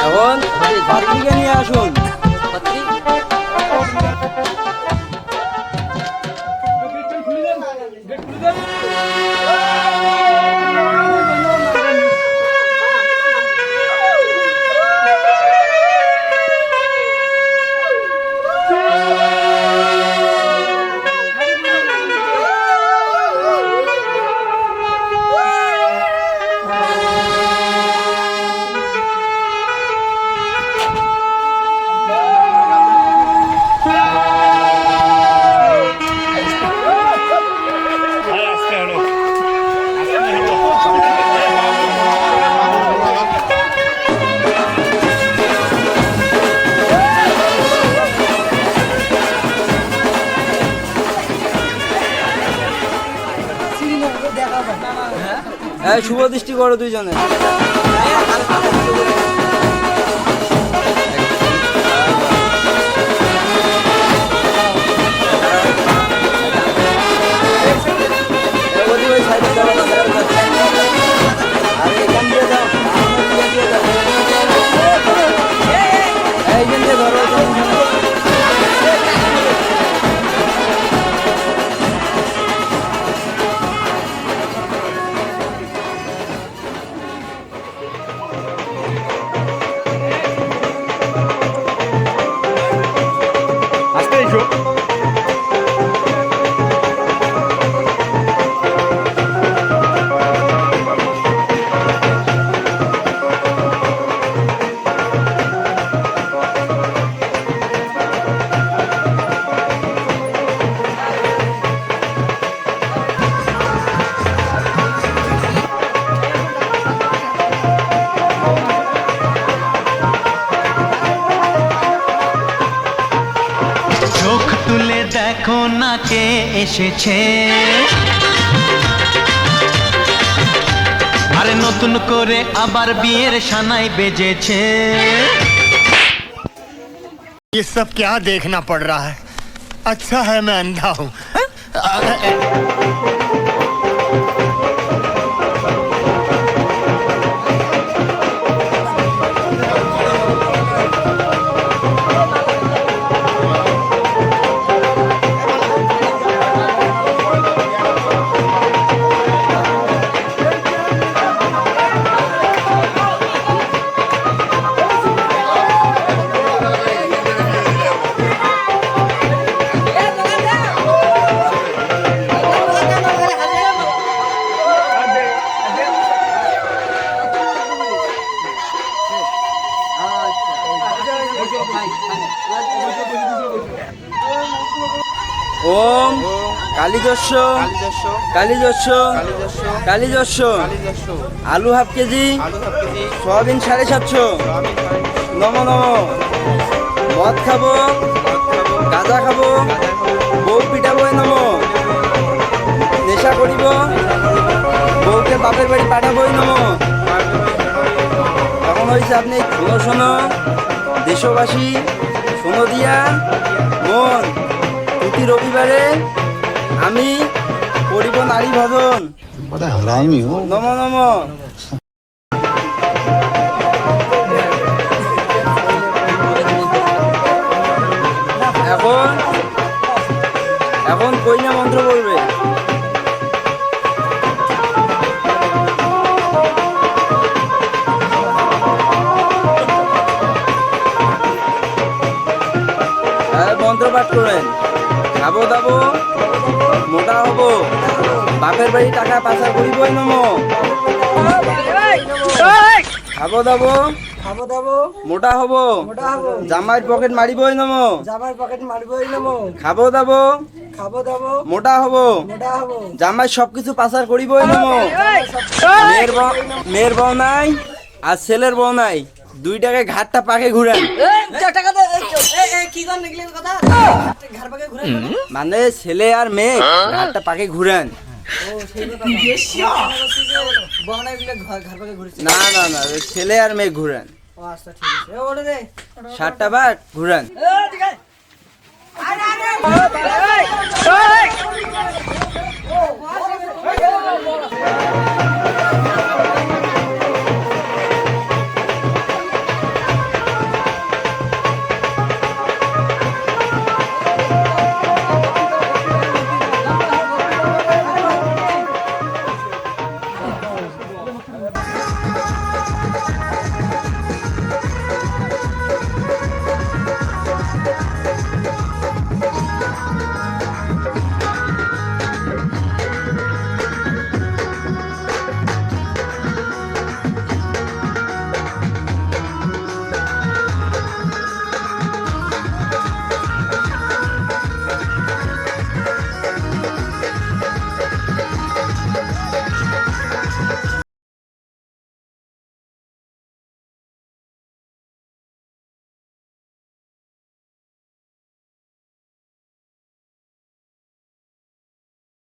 এখন ছাত্রীকে নিয়ে আসুন। শুভ দৃষ্টি করো দুইজনে। দেখো না কে এসেছে, আরে নতুন করে আবার বিয়ের সানাই বেজেছে। ये सब क्या देखना पड़ रहा है? अच्छा है मैं अंधा हूँ। ওম কালীযস্য কালীযস্য কালীযস্য। আলু হাফ কেজি, সয়াবিন 750। নম নম। মদ খাবো, গাঁজা খাবো, বউ পিটাবো নম। নেশা করিব, বউকে বাপের বাড়ি পাঠাবই নম। তখন হয়েছে আপনি শোনো শোনো দেশবাসী, শোনো দিয়া মন। প্রতি রবিবারে আমি করিব নারী ভজন। নম নম। এখন এখন কইনা মন্ত্র বলবে। মন্ত্র পাঠ করেন। খাবো দাবো, মোটা হবো, বাপের বাড়ি টাকা পাচার করিবই নম। খাবো দাবো, মোটা হবো, জামাইয়ের পকেট মারিবই নম। খাবো দাবো, মোটা হবো, জামাই সবকিছু পাচার করিবই নম। মেয়ের বউ নাই আর ছেলের বউ নাই, দুইটাকে ঘাটটা পাকে ঘুরান। মানে ছেলে আর মেয়ে ঘাটটা পাকে ঘুরান। না না না, ছেলে আর মেয়ে ঘুরান। 7টা ভাগ ঘুরান। Hey!